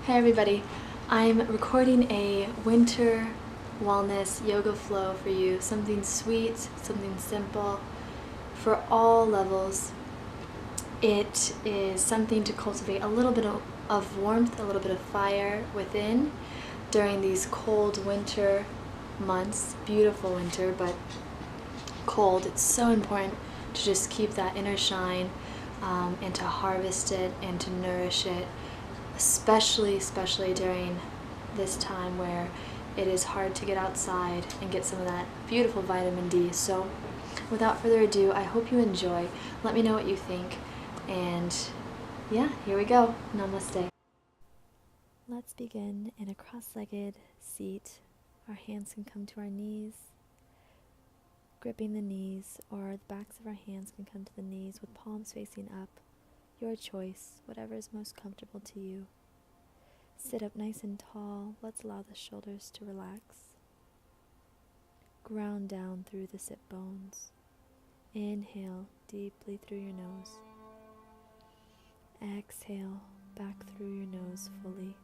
Hey everybody, I'm recording a winter wellness yoga flow for you. Something sweet, something simple, for all levels. It is something to cultivate a little bit of warmth, a little bit of fire within during these cold winter months. Beautiful winter, but cold. It's so important to just keep that inner shine and to harvest it and to nourish it, especially during this time where it is hard to get outside and get some of that beautiful vitamin D. So without further ado, I hope you enjoy. Let me know what you think. And yeah, here we go. Namaste. Let's begin in a cross-legged seat. Our hands can come to our knees, gripping the knees, or the backs of our hands can come to the knees with palms facing up. Your choice, whatever is most comfortable to you. Sit up nice and tall. Let's allow the shoulders to relax. Ground down through the sit bones. Inhale deeply through your nose. Exhale back through your nose fully.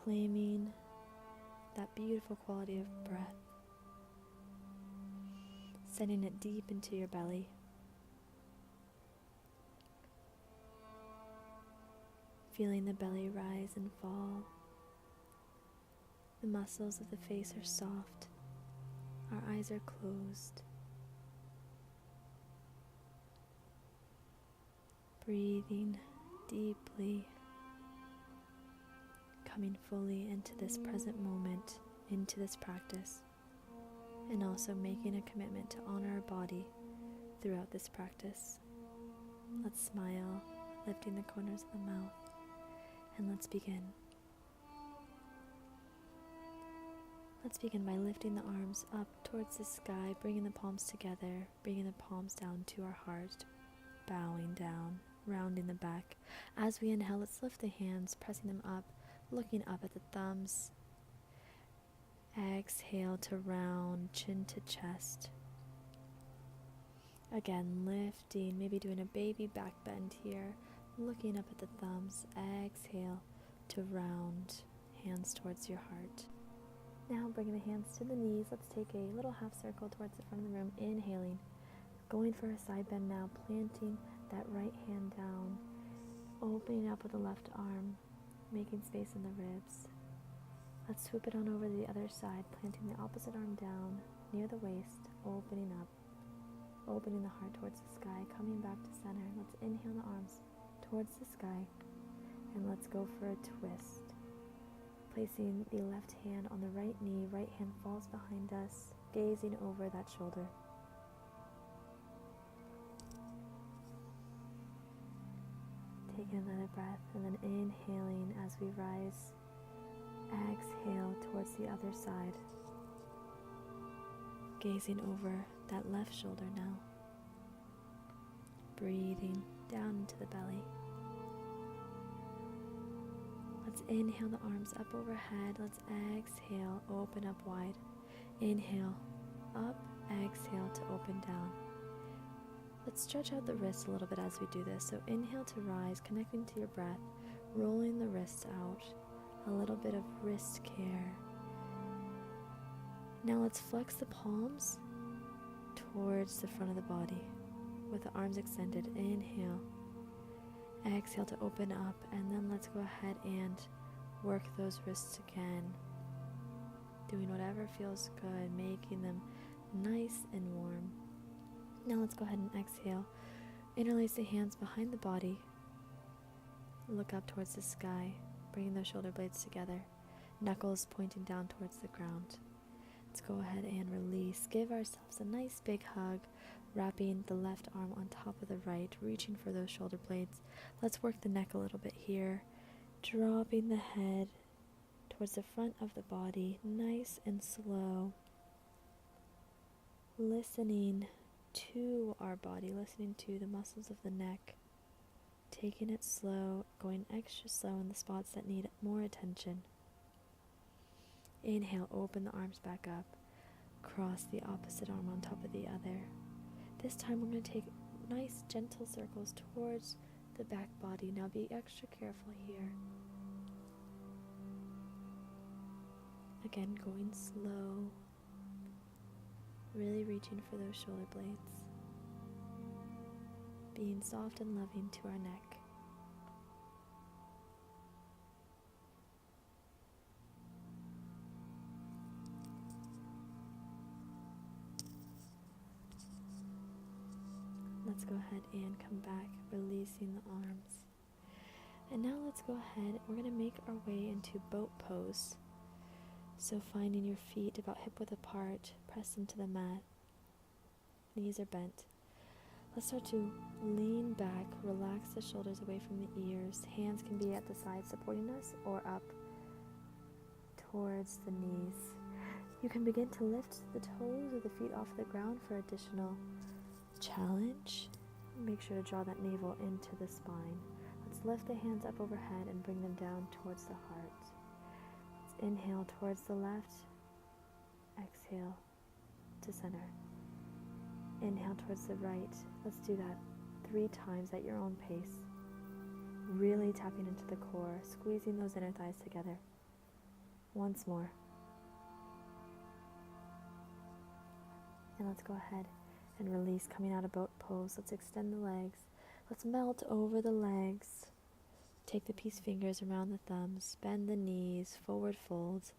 Claiming that beautiful quality of breath. Sending it deep into your belly. Feeling the belly rise and fall. The muscles of the face are soft. Our eyes are closed. Breathing deeply. Coming fully into this present moment, into this practice. And also making a commitment to honor our body throughout this practice. Let's smile, lifting the corners of the mouth. And let's begin. Let's begin by lifting the arms up towards the sky, bringing the palms together, bringing the palms down to our heart, bowing down, rounding the back. As we inhale, let's lift the hands, pressing them up, looking up at the thumbs. Exhale to round, chin to chest. Again, lifting, maybe doing a baby back bend here, looking up at the thumbs. Exhale to round, hands towards your heart. Now bringing the hands to the knees, let's take a little half circle towards the front of the room, inhaling, going for a side bend now, planting that right hand down, opening up with the left arm, making space in the ribs. Let's swoop it on over to the other side, planting the opposite arm down, near the waist, opening up, opening the heart towards the sky, coming back to center. Let's inhale the arms towards the sky, and let's go for a twist. Placing the left hand on the right knee, right hand falls behind us, gazing over that shoulder. Taking another breath and then inhaling as we rise. Exhale towards the other side. Gazing over that left shoulder now. Breathing down into the belly. Let's inhale the arms up overhead. Let's exhale, open up wide. Inhale, up, exhale to open down. Let's stretch out the wrists a little bit as we do this. So inhale to rise, connecting to your breath, rolling the wrists out. A little bit of wrist care. Now let's flex the palms towards the front of the body with the arms extended. Inhale. Exhale to open up, and then let's go ahead and work those wrists again. Doing whatever feels good, making them nice and warm. Now let's go ahead and exhale. Interlace the hands behind the body. Look up towards the sky, bringing those shoulder blades together. Knuckles pointing down towards the ground. Let's go ahead and release. Give ourselves a nice big hug. Wrapping the left arm on top of the right, reaching for those shoulder blades. Let's work the neck a little bit here. Dropping the head towards the front of the body, nice and slow. Listening to our body, listening to the muscles of the neck. Taking it slow, going extra slow in the spots that need more attention. Inhale, open the arms back up. Cross the opposite arm on top of the other. This time we're going to take nice gentle circles towards the back body. Now be extra careful here. Again, going slow, really reaching for those shoulder blades, being soft and loving to our neck. Let's go ahead and come back, releasing the arms. And now let's go ahead, we're going to make our way into boat pose. So finding your feet about hip width apart, press into the mat, knees are bent. Let's start to lean back, relax the shoulders away from the ears. Hands can be at the side supporting us or up towards the knees. You can begin to lift the toes or the feet off the ground for additional challenge. Make sure to draw that navel into the spine. Let's lift the hands up overhead and bring them down towards the heart. Let's inhale towards the left, exhale to center. Inhale towards the right. Let's do that 3 times at your own pace. Really tapping into the core, squeezing those inner thighs together. Once more. And let's go ahead and release, coming out of boat pose. Let's extend the legs. Let's melt over the legs. Take the peace fingers around the thumbs. Bend the knees, forward fold.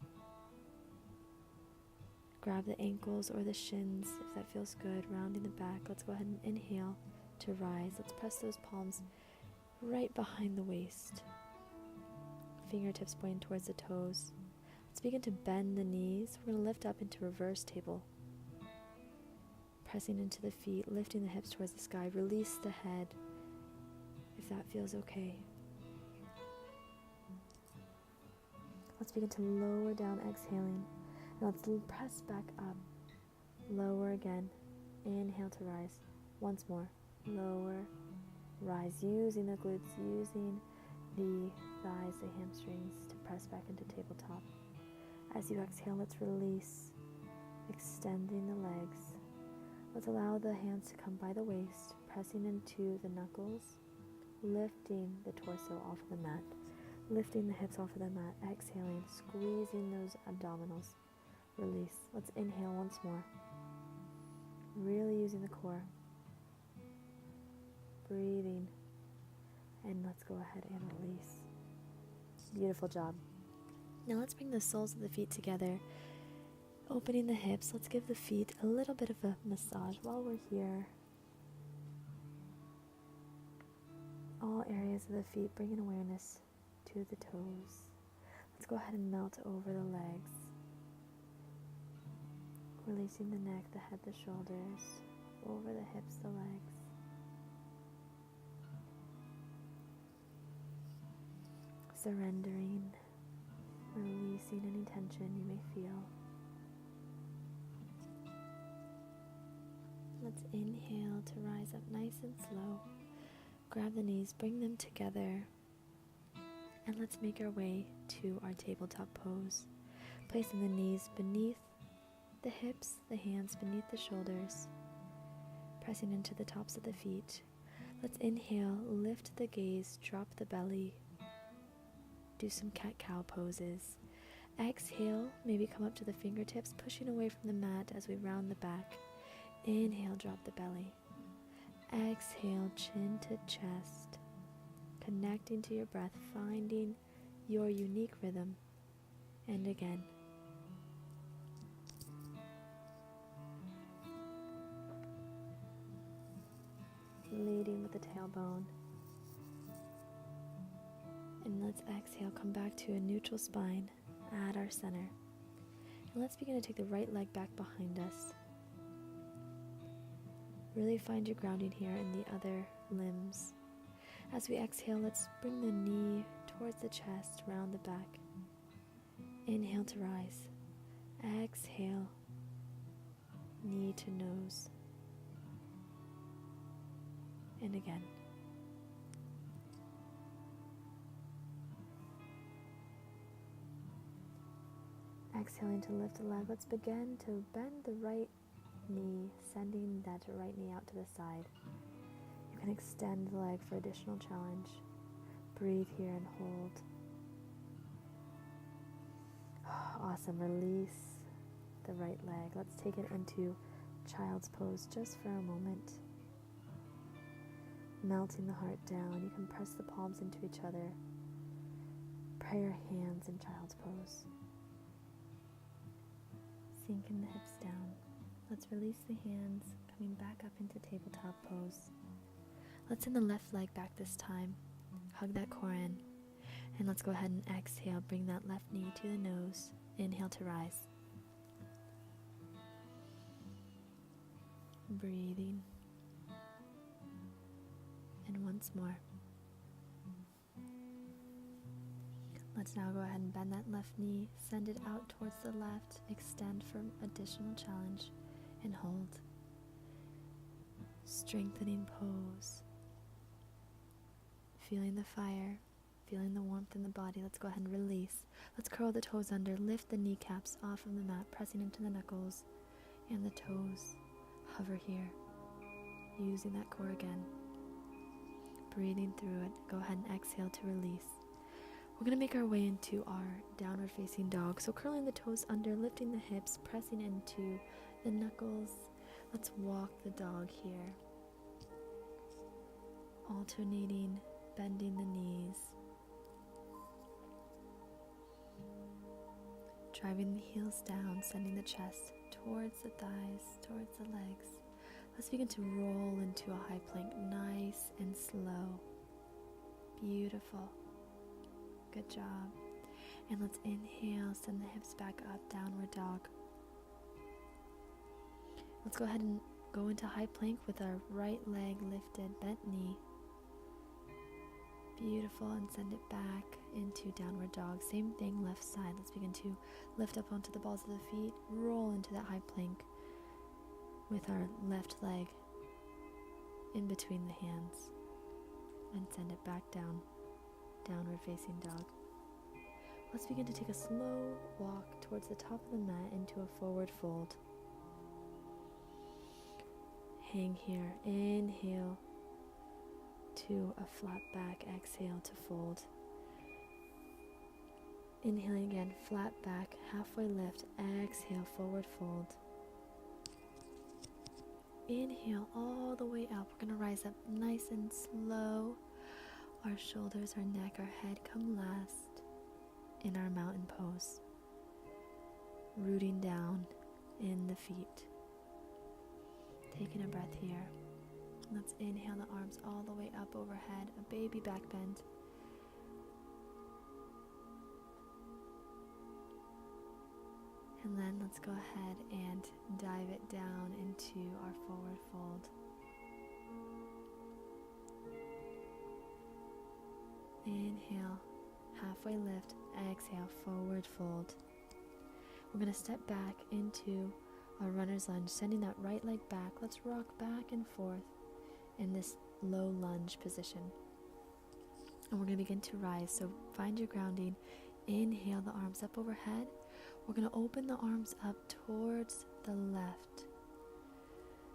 Grab the ankles or the shins if that feels good, rounding the back. Let's go ahead and inhale to rise. Let's press those palms right behind the waist. Fingertips pointing towards the toes. Let's begin to bend the knees. We're going to lift up into reverse table. Pressing into the feet, lifting the hips towards the sky. Release the head if that feels okay. Let's begin to lower down, exhaling. And let's press back up. Lower again. Inhale to rise. Once more. Lower. Rise. Using the glutes, using the thighs, the hamstrings to press back into tabletop. As you exhale, let's release. Extending the legs. Let's allow the hands to come by the waist, pressing into the knuckles, lifting the torso off of the mat, lifting the hips off of the mat, exhaling, squeezing those abdominals. Release. Let's inhale once more. Really using the core. Breathing. And let's go ahead and release. Beautiful job. Now let's bring the soles of the feet together. Opening the hips, let's give the feet a little bit of a massage while we're here. All areas of the feet, bringing awareness to the toes. Let's go ahead and melt over the legs. Releasing the neck, the head, the shoulders, over the hips, the legs. Surrendering, releasing any tension you may feel. Let's inhale to rise up nice and slow. Grab the knees, bring them together, and let's make our way to our tabletop pose. Placing the knees beneath the hips, the hands beneath the shoulders, pressing into the tops of the feet. Let's inhale, lift the gaze, drop the belly, do some cat-cow poses. Exhale, maybe come up to the fingertips, pushing away from the mat as we round the back. Inhale, drop the belly. Exhale, chin to chest. Connecting to your breath, finding your unique rhythm. And again. Leading with the tailbone. And let's exhale, come back to a neutral spine at our center. And let's begin to take the right leg back behind us. Really find your grounding here in the other limbs. As we exhale, let's bring the knee towards the chest, round the back. Inhale to rise. Exhale, knee to nose. And again. Exhaling to lift the leg. Let's begin to bend the right knee, sending that right knee out to the side. can extend the leg for additional challenge. Breathe here and hold. Awesome. Release the right leg. Let's take it into child's pose just for a moment. Melting the heart down. You can press the palms into each other. Pray your hands in child's pose. Sinking the hips down. Let's release the hands, coming back up into tabletop pose. Let's send the left leg back this time. Hug that core in. And let's go ahead and exhale. Bring that left knee to the nose. Inhale to rise. Breathing. And once more. Let's now go ahead and bend that left knee, send it out towards the left, extend for additional challenge, and hold. Strengthening pose. Feeling the fire, feeling the warmth in the body. Let's go ahead and release. Let's curl the toes under, lift the kneecaps off of the mat, pressing into the knuckles and the toes. Hover here, using that core again. Breathing through it. Go ahead and exhale to release. We're going to make our way into our downward facing dog. So curling the toes under, lifting the hips, pressing into the knuckles. Let's walk the dog here. Alternating, bending the knees. Driving the heels down, sending the chest towards the thighs, towards the legs. Let's begin to roll into a high plank, nice and slow. Beautiful. Good job. And let's inhale, send the hips back up, downward dog. Let's go ahead and go into high plank with our right leg lifted, bent knee. Beautiful, and send it back into downward dog. Same thing, left side. Let's begin to lift up onto the balls of the feet, roll into that high plank with our left leg in between the hands, and send it back down. Downward facing dog. Let's begin to take a slow walk towards the top of the mat into a forward fold. Hang here. Inhale to a flat back. Exhale to fold. Inhaling again, flat back, halfway lift. Exhale, forward fold. Inhale all the way up. We're going to rise up nice and slow. Our shoulders, our neck, our head come last in our mountain pose. Rooting down in the feet. Taking a breath here. Let's inhale the arms all the way up overhead, a baby back bend. And then let's go ahead and dive it down into our forward fold. Inhale, halfway lift, exhale, forward fold. We're going to step back into our runner's lunge, sending that right leg back. Let's rock back and forth in this low lunge position. And we're going to begin to rise, so find your grounding. Inhale the arms up overhead. We're going to open the arms up towards the left.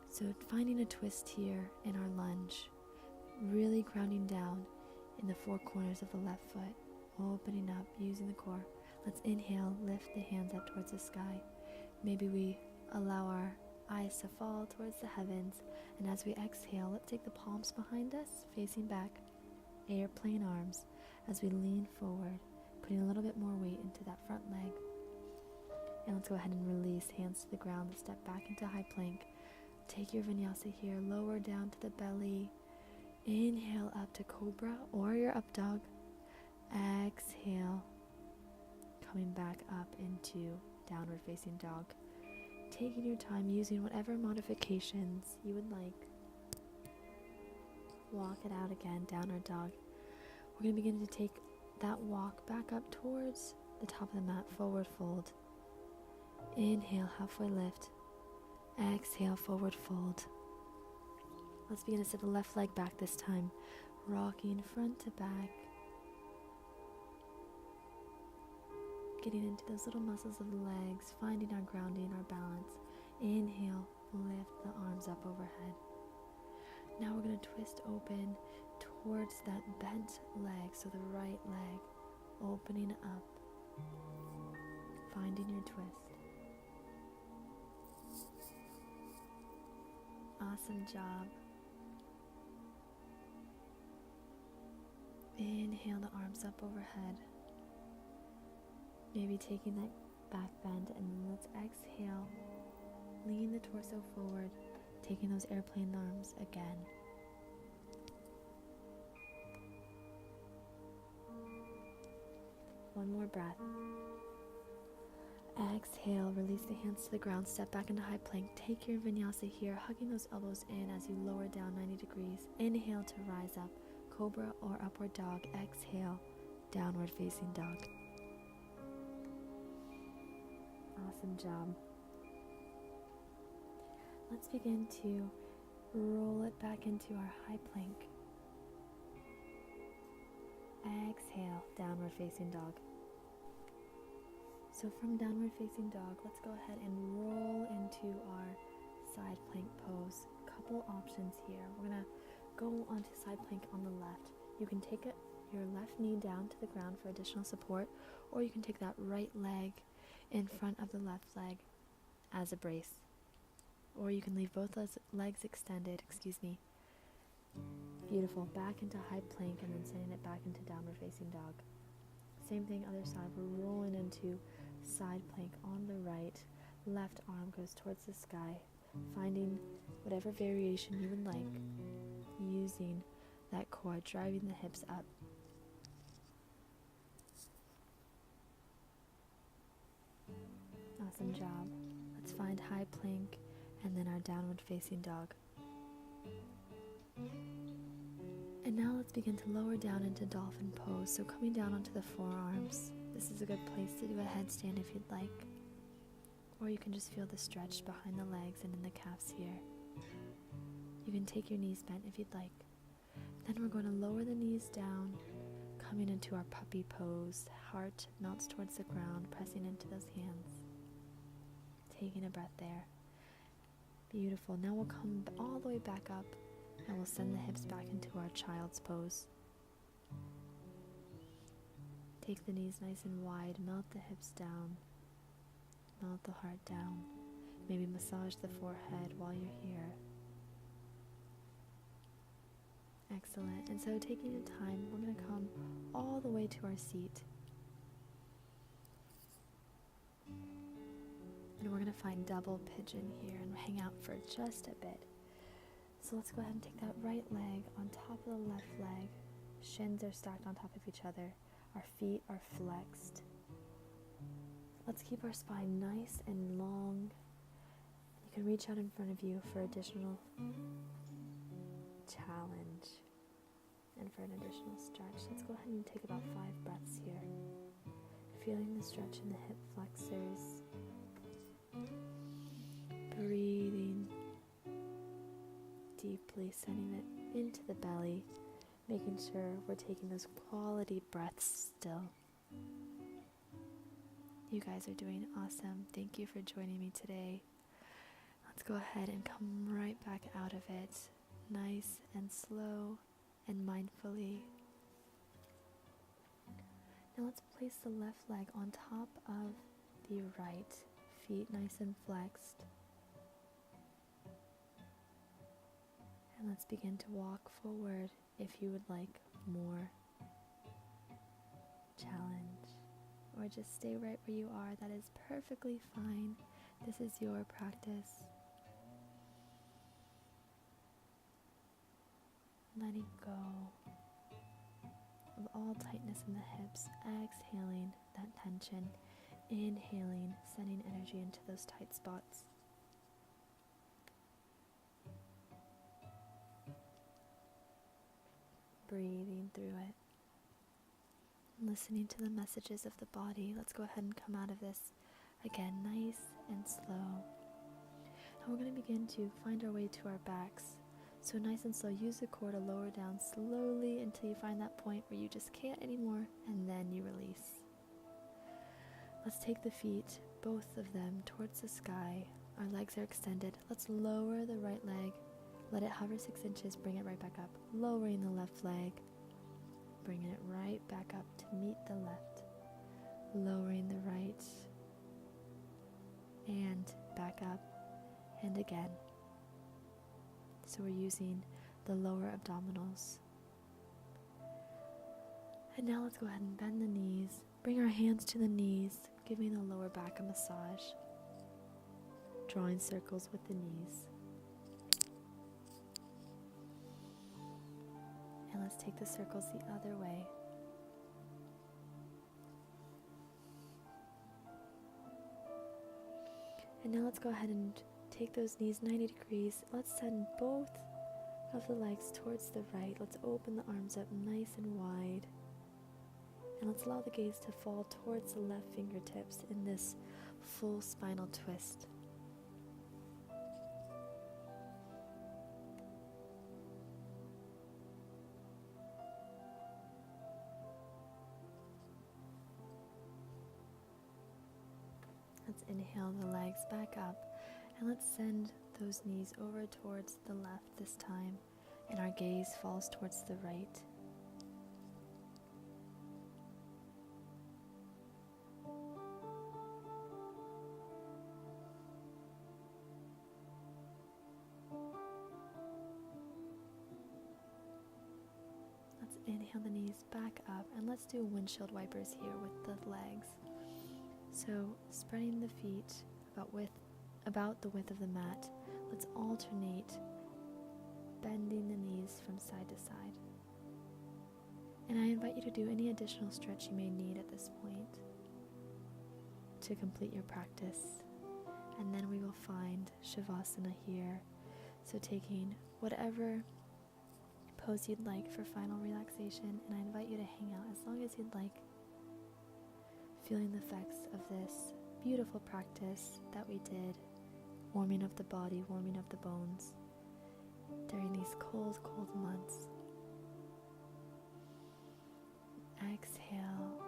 So finding a twist here in our lunge, really grounding down in the four corners of the left foot, opening up, using the core. Let's inhale, lift the hands up towards the sky. Maybe we allow our eyes to fall towards the heavens, and as we exhale, let's take the palms behind us, facing back, airplane arms, as we lean forward, putting a little bit more weight into that front leg. And let's go ahead and release, hands to the ground. Let's step back into high plank. Take your vinyasa here, lower down to the belly. Inhale up to cobra or your up dog. Exhale, coming back up into downward facing dog. Taking your time, using whatever modifications you would like. Walk it out again, downward dog. We're going to begin to take that walk back up towards the top of the mat, forward fold. Inhale, halfway lift. Exhale, forward fold. Let's begin to sit the left leg back this time, rocking front to back. Getting into those little muscles of the legs, finding our grounding, our balance. Inhale, lift the arms up overhead. Now we're going to twist open towards that bent leg, so the right leg, opening up, finding your twist. Awesome job. Inhale the arms up overhead. Maybe taking that back bend, and then let's exhale. Lean the torso forward, taking those airplane arms again. One more breath. Exhale, release the hands to the ground, step back into high plank. Take your vinyasa here, hugging those elbows in as you lower down 90 degrees. Inhale to rise up, cobra or upward dog. Exhale, downward facing dog. Awesome job. Let's begin to roll it back into our high plank. Exhale, downward facing dog. So from downward facing dog, let's go ahead and roll into our side plank pose. Couple options here. We're gonna go onto side plank on the left. You can take your left knee down to the ground for additional support, or you can take that right leg in front of the left leg as a brace. Or you can leave both those legs extended, Beautiful. Back into high plank and then sending it back into downward facing dog. Same thing, other side. We're rolling into side plank on the right. Left arm goes towards the sky, finding whatever variation you would like, using that core, driving the hips up. Awesome job. Let's find high plank and then our downward facing dog. And now let's begin to lower down into dolphin pose. So coming down onto the forearms. This is a good place to do a headstand if you'd like. Or you can just feel the stretch behind the legs and in the calves here. You can take your knees bent if you'd like. Then we're going to lower the knees down, coming into our puppy pose. Heart melts towards the ground, pressing into those hands. Taking a breath there. Beautiful. Now we'll come all the way back up and we'll send the hips back into our child's pose. Take the knees nice and wide, melt the hips down, melt the heart down. Maybe massage the forehead while you're here. Excellent. And so taking your time, we're going to come all the way to our seat. And we're going to find double pigeon here and hang out for just a bit. So let's go ahead and take that right leg on top of the left leg. Shins are stacked on top of each other. Our feet are flexed. Let's keep our spine nice and long. You can reach out in front of you for additional challenge and for an additional stretch. Let's go ahead and take about 5 breaths here. Feeling the stretch in the hip flexors. Breathing deeply, sending it into the belly, making sure we're taking those quality breaths still. You guys are doing awesome. Thank you for joining me today. Let's go ahead and come right back out of it, nice and slow and mindfully. Now let's place the left leg on top of the right, feet nice and flexed. And let's begin to walk forward if you would like more challenge. Or just stay right where you are. That is perfectly fine. This is your practice. Letting go of all tightness in the hips. Exhaling that tension. Inhaling, sending energy into those tight spots. Breathing through it. Listening to the messages of the body. Let's go ahead and come out of this again, nice and slow. And we're going to begin to find our way to our backs. So nice and slow, use the core to lower down slowly until you find that point where you just can't anymore, and then you release. Let's take the feet, both of them, towards the sky. Our legs are extended. Let's lower the right leg, Let it hover 6 inches, bring it right back up, lowering the left leg, bringing it right back up to meet the left, lowering the right, and back up, and again. So we're using the lower abdominals. And now let's go ahead and bend the knees, bring our hands to the knees, giving the lower back a massage, drawing circles with the knees. And let's take the circles the other way. And now let's go ahead and take those knees 90 degrees. Let's send both of the legs towards the right. Let's open the arms up nice and wide. And let's allow the gaze to fall towards the left fingertips in this full spinal twist. Let's inhale the legs back up, and let's send those knees over towards the left this time, and our gaze falls towards the right. Let's inhale the knees back up, and let's do windshield wipers here with the legs. So spreading the feet about the width of the mat, let's alternate bending the knees from side to side. And I invite you to do any additional stretch you may need at this point to complete your practice. And then we will find Shavasana here. So taking whatever pose you'd like for final relaxation, and I invite you to hang out as long as you'd like, feeling the effects of this beautiful practice that we did, warming up the body, warming up the bones during these cold, cold months. Exhale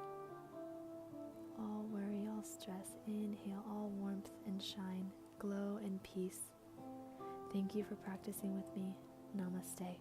all worry, all stress. Inhale all warmth and shine, glow and peace. Thank you for practicing with me. Namaste.